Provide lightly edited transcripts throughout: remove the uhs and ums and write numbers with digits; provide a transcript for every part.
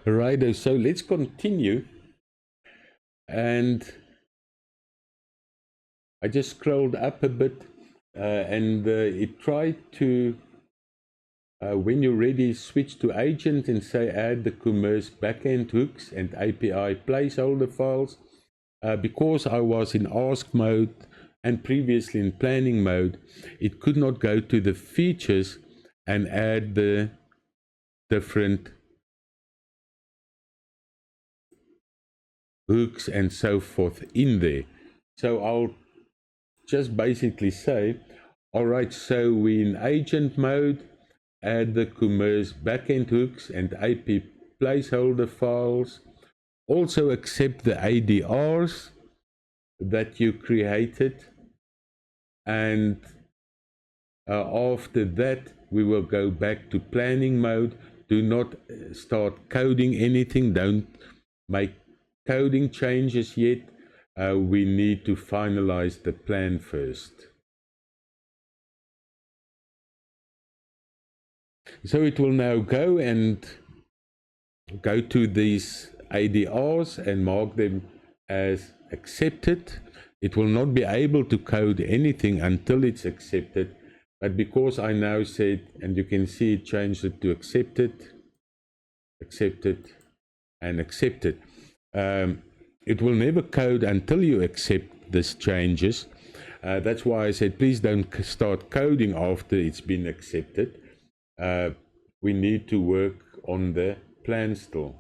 Righto, so let's continue. And I just scrolled up a bit and it tried to, when you're ready, switch to agent and say add the commerce backend hooks and API placeholder files. Because I was in ask mode and previously in planning mode, it could not go to the features and add the different hooks and so forth in there. So I'll just basically say, all right, so we're in agent mode, add the commerce backend hooks and AP placeholder files. Also accept the ADRs that you created. And after that, we will go back to planning mode. Do not start coding anything. Don't make coding changes yet. We need to finalize the plan first. So it will now go to these ADRs and mark them as accepted. It will not be able to code anything until it's accepted. But because I now said, and you can see it changed it to accepted, and accepted. It will never code until you accept these changes. That's why I said, please don't start coding after it's been accepted. We need to work on the plan still.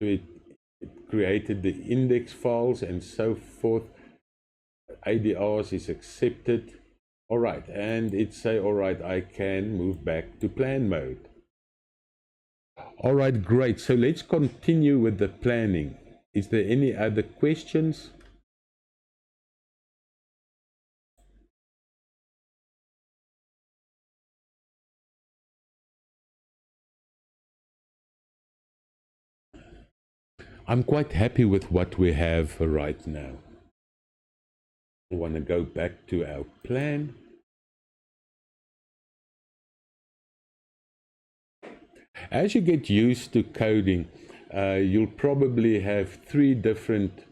So it created the index files and so forth. ADRs is accepted. All right, and it say, all right, I can move back to plan mode. All right, great. So let's continue with the planning. Is there any other questions? I'm quite happy with what we have right now. I want to go back to our plan. As you get used to coding, you'll probably have 3 different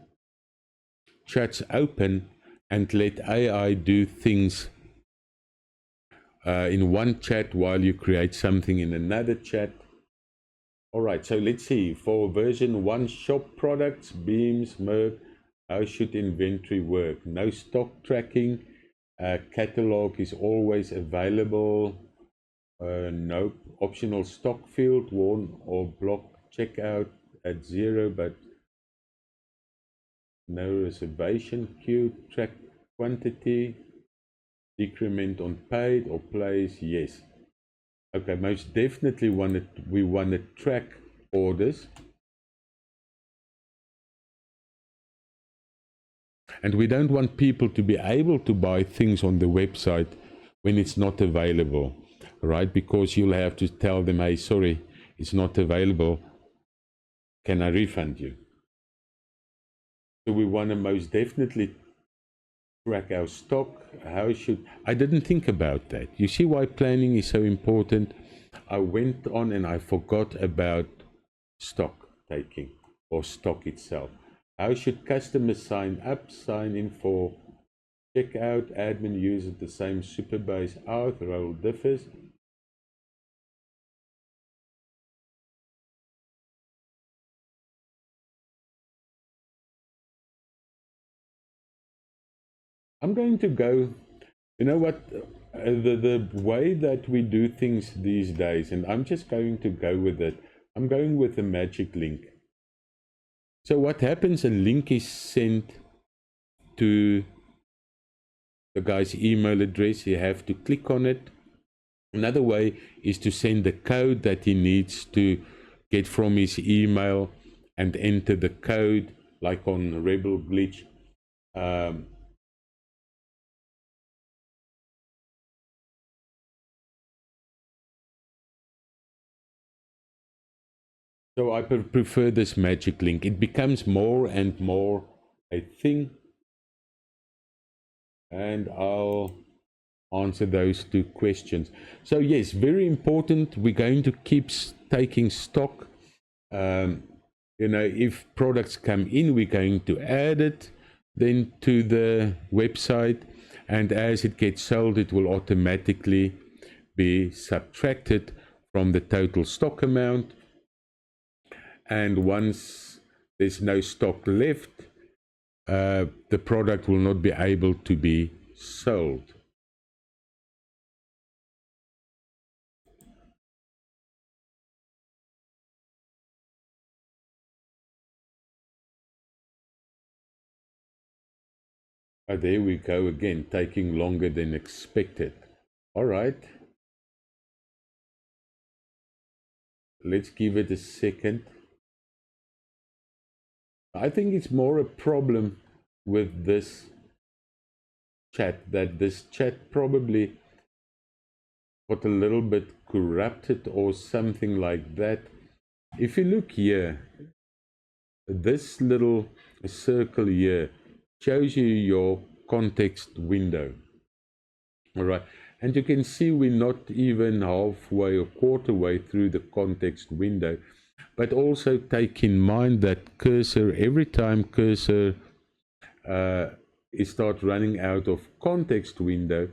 chats open and let AI do things in one chat while you create something in another chat. All right, so let's see. For version 1 shop products, beams, Merck, how should inventory work? No stock tracking. Catalog is always available. No optional stock field, warn or block checkout at 0, but no reservation queue. Track quantity, decrement on paid or place, yes. Okay, most definitely we want to track orders. And we don't want people to be able to buy things on the website when it's not available, right? Because you'll have to tell them, hey, sorry, it's not available. Can I refund you? So we want to most definitely track our stock. I didn't think about that. You see why planning is so important? I went on and I forgot about stock taking or stock itself. How should customers sign up, sign in for checkout? Admin uses the same superbase out, role differs. I'm going to go, you know what, the way that we do things these days, and I'm just going to go with it. I'm going with the magic link. So what happens, a link is sent to the guy's email address. You have to click on it. Another way is to send the code that he needs to get from his email and enter the code, like on Rebel Glitch. So I prefer this magic link. It becomes more and more a thing. And I'll answer those two questions. So yes, very important. We're going to keep taking stock. You know, if products come in, we're going to add it then to the website, and as it gets sold, it will automatically be subtracted from the total stock amount. And once there's no stock left, the product will not be able to be sold. Oh, there we go again, taking longer than expected. All right. Let's give it a second. I think it's more a problem with this chat, that this chat probably got a little bit corrupted or something like that. If you look here, this little circle here shows you your context window. All right, and you can see we're not even halfway or quarter way through the context window. But also take in mind that cursor, every time cursor it starts running out of context window,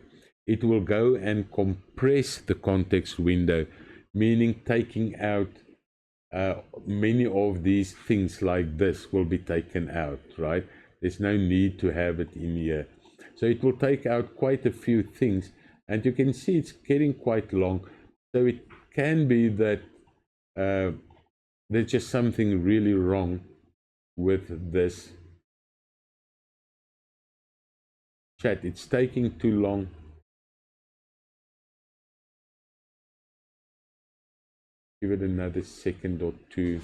it will go and compress the context window, meaning taking out many of these things like this will be taken out, right? There's no need to have it in here. So it will take out quite a few things, and you can see it's getting quite long. So it can be that there's just something really wrong with this chat. It's taking too long. Give it another second or two.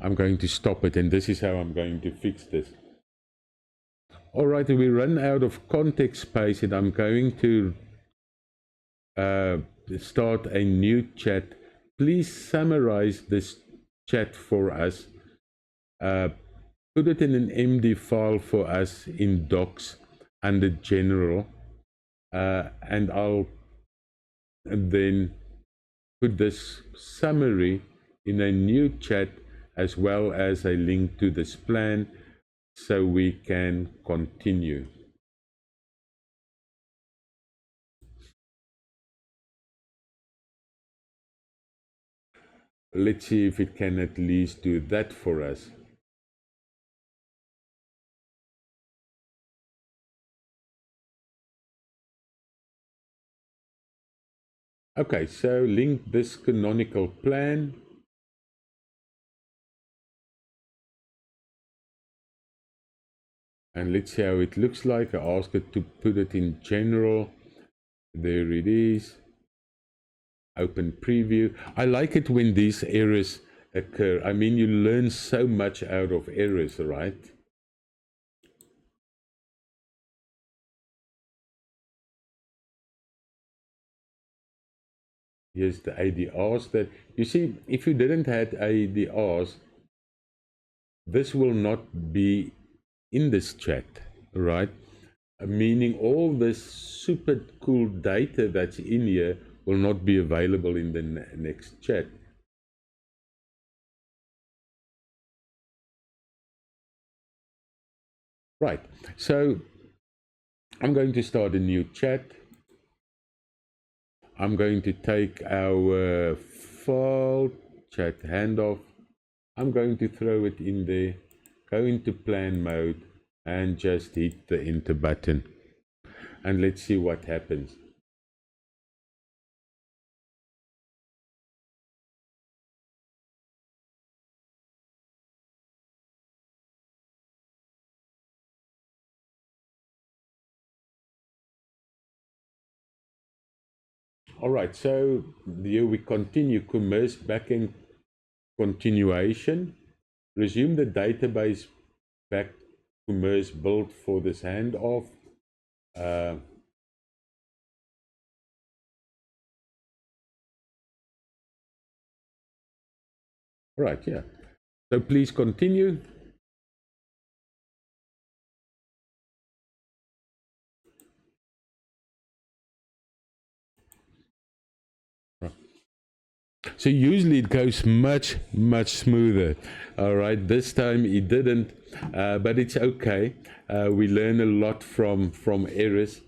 I'm going to stop it, and this is how I'm going to fix this. All right, we run out of context space, and I'm going to start a new chat. Please summarize this chat for us. Put it in an MD file for us in docs under general, and I'll then put this summary in a new chat as well as a link to this plan so we can continue. Let's see if it can at least do that for us. Okay, so link this canonical plan. And let's see how it looks like. I ask it to put it in general. There it is. Open preview. I like it when these errors occur. I mean, you learn so much out of errors, right? Here's the ADRs that you see. If you didn't have ADRs, this will not be in this chat, right? Meaning all this super cool data that's in here will not be available in the next chat. Right, so I'm going to start a new chat. I'm going to take our file chat handoff. I'm going to throw it in there, go into plan mode, and just hit the enter button. And let's see what happens. All right, so here we continue commerce backend continuation. Resume the database back commerce build for this handoff. Right, yeah. So please continue. So usually it goes much smoother. All right, this time it didn't, but it's okay. We learn a lot from errors.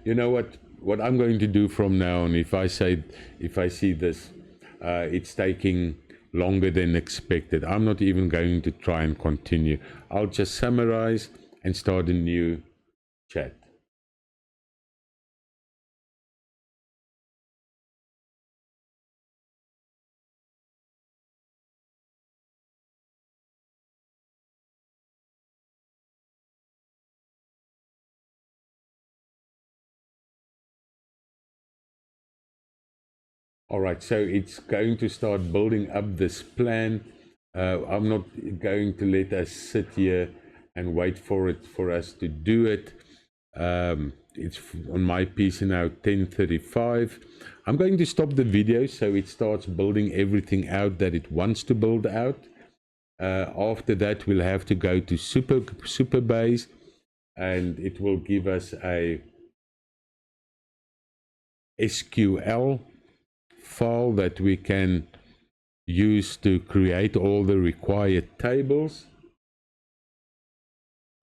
You know what I'm going to do from now on, if I see this, it's taking longer than expected, I'm not even going to try and continue. I'll just summarize and start a new chat. All right, so it's going to start building up this plan. I'm not going to let us sit here and wait for us to do it. It's on my PC now 10:35. I'm going to stop the video so it starts building everything out that it wants to build out. After that, we'll have to go to Superbase, and it will give us a SQL file that we can use to create all the required tables.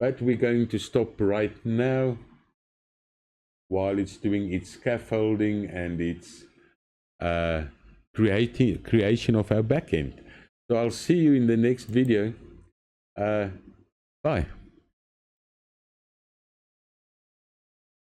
But we're going to stop right now while it's doing its scaffolding and its creation of our backend. So I'll see you in the next video. Bye.